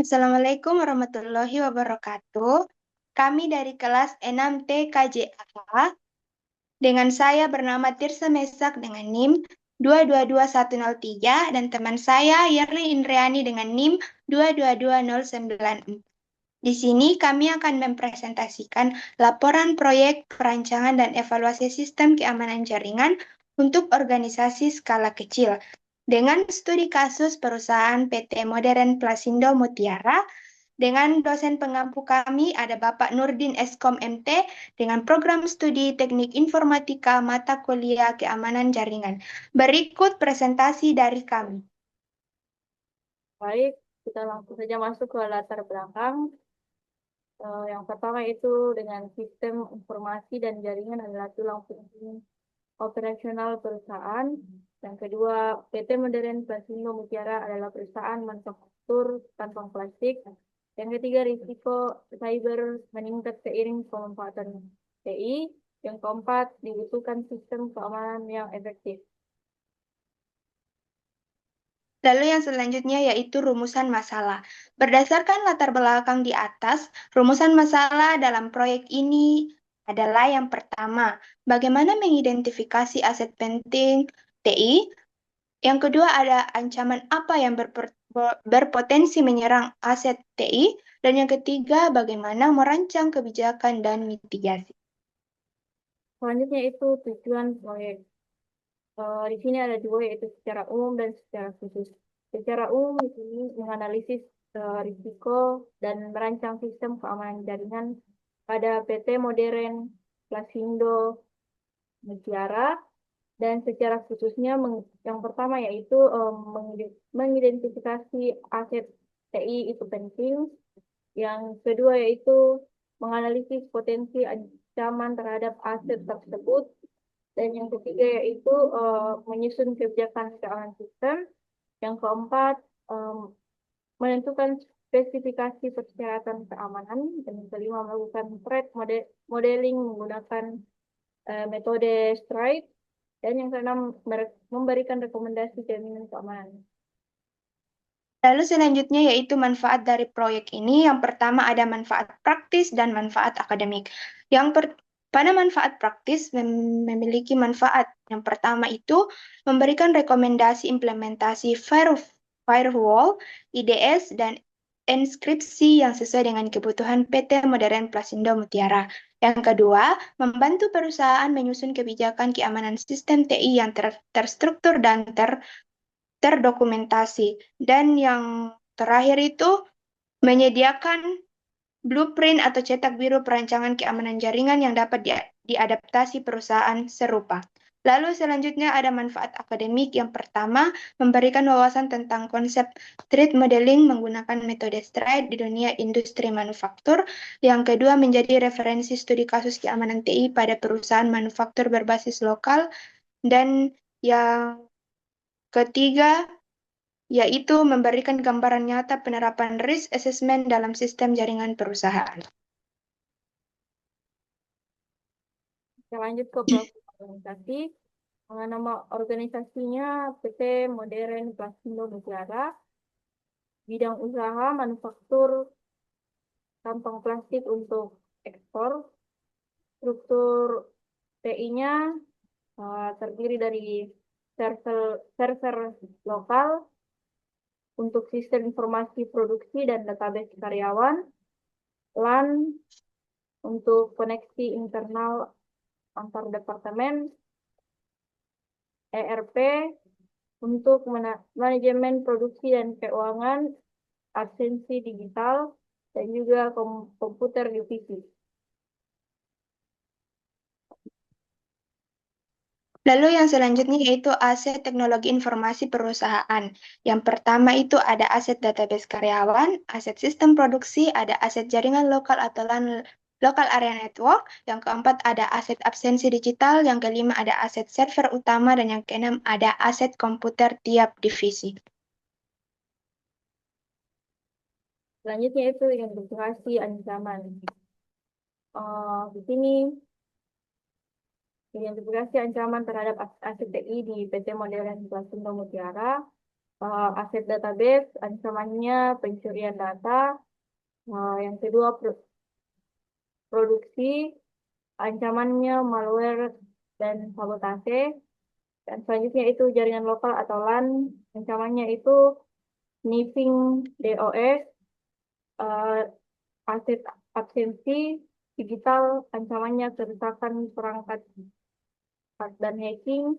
Assalamualaikum warahmatullahi wabarakatuh. Kami dari kelas 6T KJA dengan saya bernama Tirsa Mesak dengan NIM 222103 dan teman saya Yerli Indriani dengan NIM 222094. Di sini kami akan mempresentasikan laporan proyek perancangan dan evaluasi sistem keamanan jaringan untuk organisasi skala kecil dengan studi kasus perusahaan PT Modern Plasindo Mutiara. Dengan dosen pengampu kami ada Bapak Nurdin Eskom MT dengan program studi Teknik Informatika mata kuliah Keamanan Jaringan. Berikut presentasi dari kami. Baik, kita langsung saja masuk ke latar belakang. Yang pertama itu dengan sistem informasi dan jaringan adalah tulang punggung operasional perusahaan. Yang kedua, PT Modern Plasindo Mutiara adalah perusahaan manufaktur kantong plastik. Yang ketiga, risiko cyber meningkat seiring pemanfaatan TI. Yang keempat, dibutuhkan sistem keamanan yang efektif. Lalu yang selanjutnya yaitu rumusan masalah. Berdasarkan latar belakang di atas, rumusan masalah dalam proyek ini adalah yang pertama, bagaimana mengidentifikasi aset penting TI. Yang kedua ada ancaman apa yang berpotensi menyerang aset TI. Dan yang ketiga, bagaimana merancang kebijakan dan mitigasi. Selanjutnya itu tujuan proyek. Di sini ada dua yaitu secara umum dan secara khusus. Secara umum di sini menganalisis risiko dan merancang sistem keamanan jaringan pada PT Modern Plasindo Mutiara dan secara khususnya yang pertama yaitu mengidentifikasi aset TI itu penting. Yang kedua yaitu menganalisis potensi ancaman terhadap aset tersebut. Dan yang ketiga yaitu menyusun kebijakan keamanan sistem. Yang keempat, menentukan spesifikasi persyaratan keamanan. Dan yang kelima, melakukan threat modeling menggunakan metode STRIDE. Dan yang keenam, memberikan rekomendasi jaminan keamanan. Lalu selanjutnya yaitu manfaat dari proyek ini. Yang pertama ada manfaat praktis dan manfaat akademik. Pada manfaat praktis memiliki manfaat. Yang pertama itu memberikan rekomendasi implementasi firewall, IDS, dan inskripsi yang sesuai dengan kebutuhan PT Modern Plasindo Mutiara. Yang kedua, membantu perusahaan menyusun kebijakan keamanan sistem TI yang terstruktur dan terdokumentasi. Dan yang terakhir itu menyediakan blueprint atau cetak biru perancangan keamanan jaringan yang dapat diadaptasi perusahaan serupa. Lalu selanjutnya ada manfaat akademik. Yang pertama, memberikan wawasan tentang konsep threat modeling menggunakan metode STRIDE di dunia industri manufaktur. Yang kedua, menjadi referensi studi kasus keamanan TI pada perusahaan manufaktur berbasis lokal. Dan yang ketiga, yaitu memberikan gambaran nyata penerapan risk assessment dalam sistem jaringan perusahaan. Kita lanjut ke profil organisasi. Nama organisasinya PT Modern Plasindo Mutiara. Bidang usaha manufaktur kantong plastik untuk ekspor. Struktur TI-nya terdiri dari server lokal untuk sistem informasi produksi dan database karyawan, LAN untuk koneksi internal antar departemen, ERP untuk manajemen produksi dan keuangan, absensi digital, dan juga komputer divisi. Lalu yang selanjutnya yaitu aset teknologi informasi perusahaan. Yang pertama itu ada aset database karyawan, aset sistem produksi, ada aset jaringan lokal atau LAN local area network. Yang keempat ada aset absensi digital, yang kelima ada aset server utama, dan yang keenam ada aset komputer tiap divisi. Selanjutnya itu identifikasi ancaman. Di sini identifikasi ancaman terhadap aset TI di PT Modern Plasindo Mutiara. aset database, ancamannya pencurian data. Yang kedua, produksi, ancamannya malware dan sabotase. Dan selanjutnya itu jaringan lokal atau LAN, ancamannya itu sniffing DOS, eh, aset absensi digital, ancamannya kerusakan perangkat dan hacking.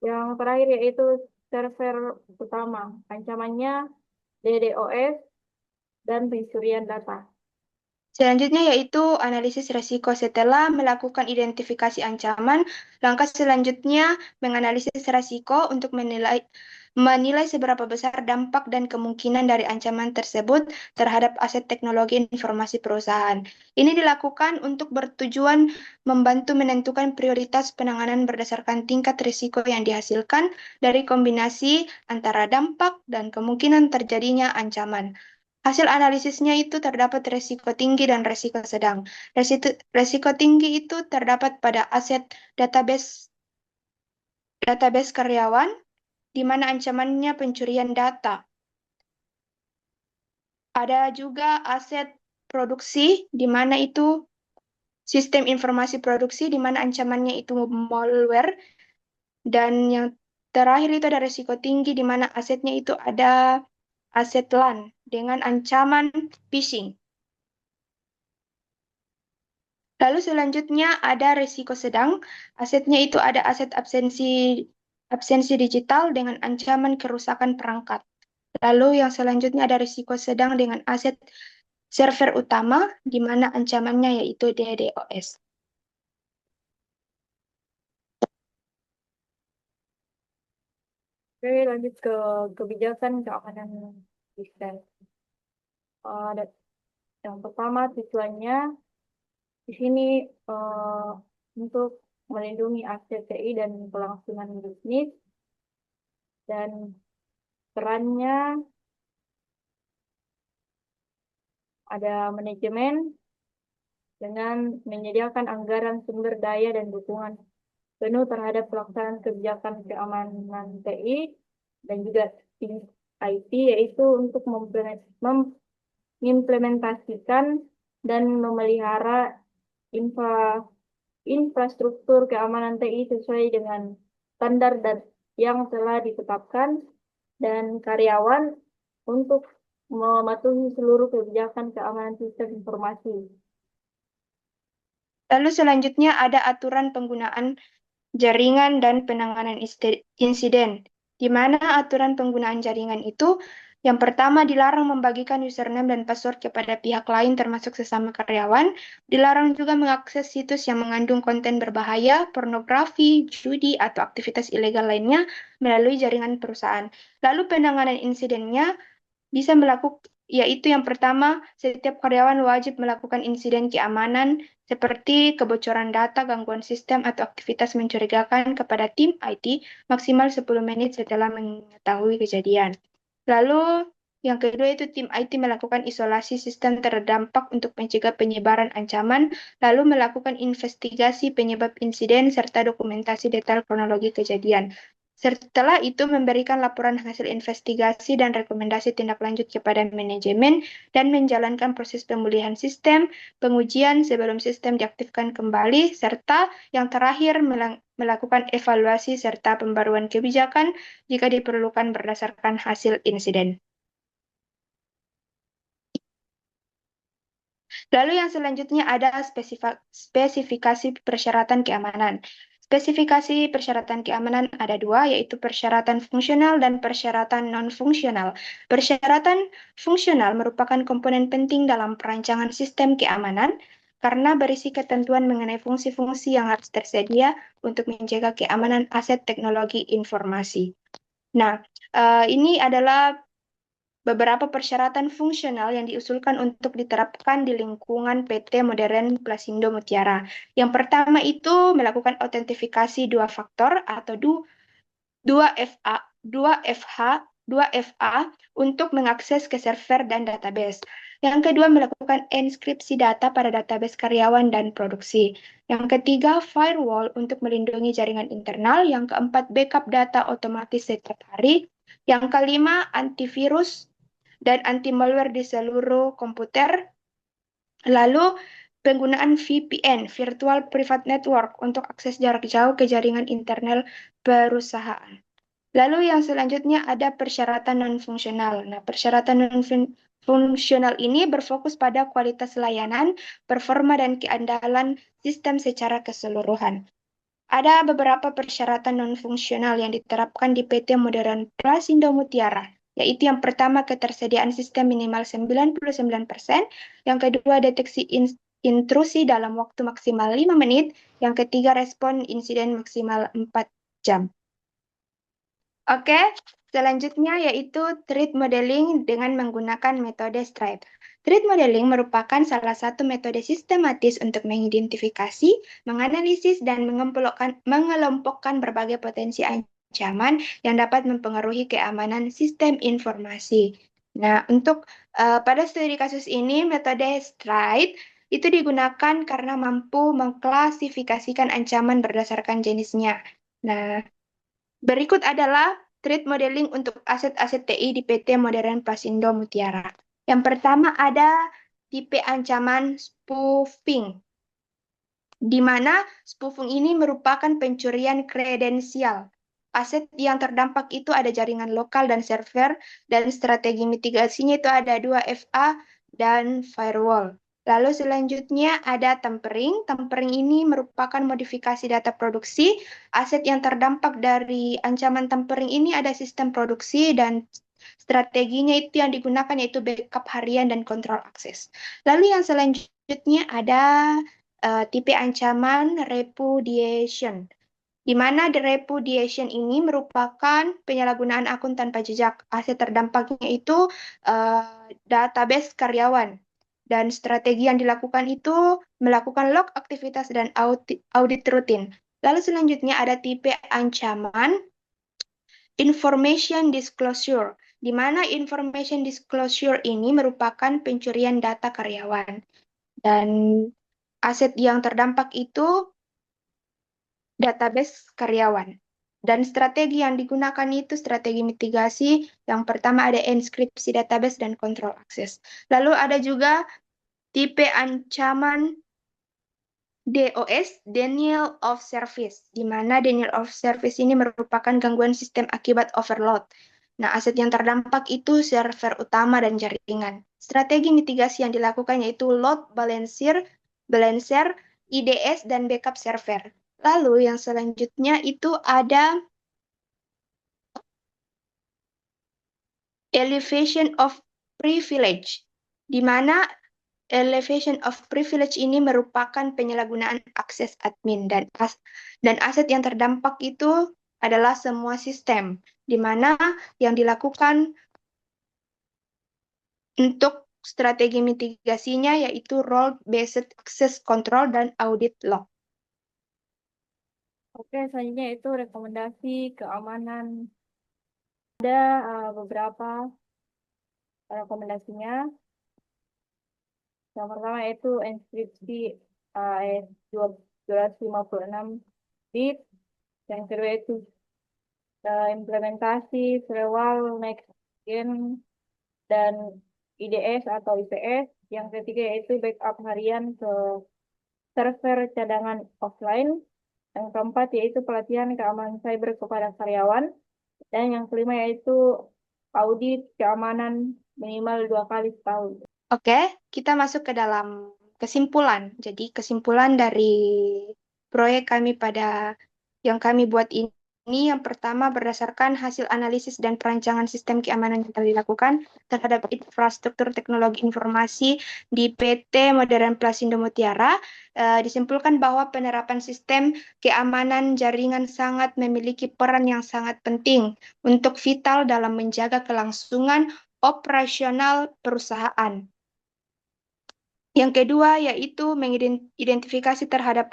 Yang terakhir yaitu server utama, ancamannya DDoS dan pencurian data. Selanjutnya yaitu analisis risiko. Setelah melakukan identifikasi ancaman, langkah selanjutnya menganalisis risiko untuk menilai seberapa besar dampak dan kemungkinan dari ancaman tersebut terhadap aset teknologi informasi perusahaan. Ini dilakukan untuk bertujuan membantu menentukan prioritas penanganan berdasarkan tingkat risiko yang dihasilkan dari kombinasi antara dampak dan kemungkinan terjadinya ancaman. Hasil analisisnya itu terdapat risiko tinggi dan risiko sedang. Risiko tinggi itu terdapat pada aset database database karyawan, di mana ancamannya pencurian data. Ada juga aset produksi, di mana itu sistem informasi produksi, di mana ancamannya itu malware. Dan yang terakhir itu ada risiko tinggi, di mana asetnya itu ada aset LAN dengan ancaman phishing. Lalu selanjutnya ada risiko sedang. Asetnya itu ada aset absensi digital dengan ancaman kerusakan perangkat. Lalu yang selanjutnya ada risiko sedang dengan aset server utama, di mana ancamannya yaitu DDoS. Oke, lanjut ke kebijakan keamanan sistem. Yang pertama tujuannya di sini eh, untuk melindungi aset TI dan kelangsungan bisnis, dan perannya ada manajemen dengan menyediakan anggaran sumber daya dan dukungan penuh terhadap pelaksanaan kebijakan keamanan TI, dan juga tim IT, yaitu untuk mengimplementasikan dan memelihara infrastruktur keamanan TI sesuai dengan standar dan yang telah ditetapkan, dan karyawan untuk mematuhi seluruh kebijakan keamanan sistem informasi. Lalu selanjutnya ada aturan penggunaan jaringan dan penanganan insiden, di mana aturan penggunaan jaringan itu yang pertama dilarang membagikan username dan password kepada pihak lain termasuk sesama karyawan, dilarang juga mengakses situs yang mengandung konten berbahaya, pornografi, judi, atau aktivitas ilegal lainnya melalui jaringan perusahaan. Lalu penanganan insidennya bisa melakukan, yaitu yang pertama, setiap karyawan wajib melakukan insiden keamanan seperti kebocoran data, gangguan sistem, atau aktivitas mencurigakan kepada tim IT maksimal 10 menit setelah mengetahui kejadian. Lalu, yang kedua itu tim IT melakukan isolasi sistem terdampak untuk mencegah penyebaran ancaman, lalu melakukan investigasi penyebab insiden serta dokumentasi detail kronologi kejadian. Setelah itu memberikan laporan hasil investigasi dan rekomendasi tindak lanjut kepada manajemen dan menjalankan proses pemulihan sistem, pengujian sebelum sistem diaktifkan kembali, serta yang terakhir melakukan evaluasi serta pembaruan kebijakan jika diperlukan berdasarkan hasil insiden. Lalu yang selanjutnya ada spesifikasi persyaratan keamanan. Spesifikasi persyaratan keamanan ada dua, yaitu persyaratan fungsional dan persyaratan non-fungsional. Persyaratan fungsional merupakan komponen penting dalam perancangan sistem keamanan karena berisi ketentuan mengenai fungsi-fungsi yang harus tersedia untuk menjaga keamanan aset teknologi informasi. Nah, ini adalah beberapa persyaratan fungsional yang diusulkan untuk diterapkan di lingkungan PT Modern Klasindo Mutiara. Yang pertama itu melakukan autentifikasi dua faktor atau 2FA, 2FH, 2FA untuk mengakses ke server dan database. Yang kedua, melakukan enkripsi data pada database karyawan dan produksi. Yang ketiga, firewall untuk melindungi jaringan internal. Yang keempat, backup data otomatis setiap hari. Yang kelima, antivirus dan anti-malware di seluruh komputer. Lalu, penggunaan VPN, Virtual Private Network, untuk akses jarak jauh ke jaringan internal perusahaan. Lalu yang selanjutnya ada persyaratan non-fungsional. Nah, persyaratan non-fungsional ini berfokus pada kualitas layanan, performa, dan keandalan sistem secara keseluruhan. Ada beberapa persyaratan non-fungsional yang diterapkan di PT Modern Prasindo Mutiara, yaitu yang pertama ketersediaan sistem minimal 99%, yang kedua deteksi intrusi dalam waktu maksimal 5 menit, yang ketiga respon insiden maksimal 4 jam. Oke, selanjutnya yaitu threat modeling dengan menggunakan metode STRIPE. Threat modeling merupakan salah satu metode sistematis untuk mengidentifikasi, menganalisis, dan mengelompokkan berbagai potensi ancaman yang dapat mempengaruhi keamanan sistem informasi. Nah, pada studi kasus ini, metode STRIPE itu digunakan karena mampu mengklasifikasikan ancaman berdasarkan jenisnya. Nah, berikut adalah threat modeling untuk aset-aset TI di PT Modern Prasindo Mutiara. Yang pertama ada tipe ancaman spoofing, di mana spoofing ini merupakan pencurian kredensial. Aset yang terdampak itu ada jaringan lokal dan server, dan strategi mitigasinya itu ada 2FA dan firewall. Lalu selanjutnya ada tampering. Tampering ini merupakan modifikasi data produksi. Aset yang terdampak dari ancaman tampering ini ada sistem produksi, dan strateginya itu yang digunakan yaitu backup harian dan kontrol akses. Lalu yang selanjutnya ada tipe ancaman repudiation, di mana the repudiation ini merupakan penyalahgunaan akun tanpa jejak. Aset terdampaknya itu database karyawan. Dan strategi yang dilakukan itu melakukan log aktivitas dan audit rutin. Lalu selanjutnya ada tipe ancaman information disclosure, di mana information disclosure ini merupakan pencurian data karyawan. Dan aset yang terdampak itu database karyawan. Dan strategi yang digunakan itu strategi mitigasi. Yang pertama ada enkripsi database dan kontrol akses. Lalu ada juga tipe ancaman DOS, Denial of Service, di mana Denial of Service ini merupakan gangguan sistem akibat overload. Nah, aset yang terdampak itu server utama dan jaringan. Strategi mitigasi yang dilakukan yaitu load balancer, IDS, dan backup server. Lalu yang selanjutnya itu ada elevation of privilege, di mana elevation of privilege ini merupakan penyalahgunaan akses admin, dan aset yang terdampak itu adalah semua sistem, di mana yang dilakukan untuk strategi mitigasinya yaitu role-based access control dan audit log. Oke, selanjutnya itu rekomendasi keamanan. Ada beberapa rekomendasinya. Yang pertama itu enkripsi AES 256 bit. Yang kedua itu implementasi firewall next gen dan IDS atau IPS. Yang ketiga yaitu backup harian ke server cadangan offline. Yang keempat yaitu pelatihan keamanan cyber kepada karyawan. Dan yang kelima yaitu audit keamanan minimal 2 kali setahun. Oke, kita masuk ke dalam kesimpulan. Jadi kesimpulan dari proyek kami yang kami buat ini yang pertama berdasarkan hasil analisis dan perancangan sistem keamanan yang telah dilakukan terhadap infrastruktur teknologi informasi di PT Modern Prasindo Mutiara, disimpulkan bahwa penerapan sistem keamanan jaringan sangat memiliki peran yang sangat penting untuk vital dalam menjaga kelangsungan operasional perusahaan. Yang kedua yaitu mengidentifikasi terhadap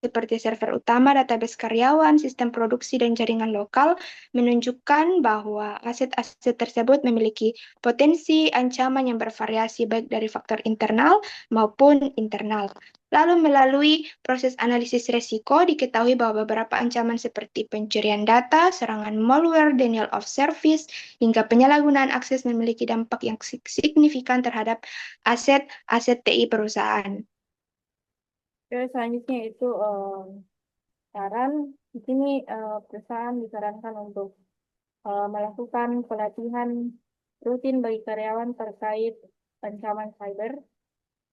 seperti server utama, database karyawan, sistem produksi, dan jaringan lokal, menunjukkan bahwa aset-aset tersebut memiliki potensi ancaman yang bervariasi baik dari faktor internal maupun internal. Lalu melalui proses analisis risiko diketahui bahwa beberapa ancaman seperti pencurian data, serangan malware, denial of service, hingga penyalahgunaan akses memiliki dampak yang signifikan terhadap aset-aset TI perusahaan. Oke, selanjutnya itu saran. Di sini perusahaan disarankan untuk melakukan pelatihan rutin bagi karyawan terkait ancaman cyber.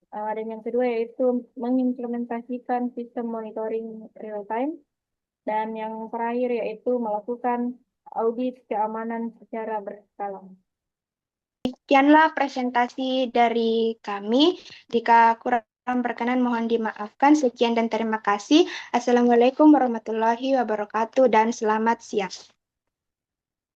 Dan yang kedua yaitu mengimplementasikan sistem monitoring real time. Dan yang terakhir yaitu melakukan audit keamanan secara berkala. Sekianlah presentasi dari kami. Jika kurang berkenan mohon dimaafkan. Sekian dan terima kasih. Assalamualaikum warahmatullahi wabarakatuh dan selamat siang.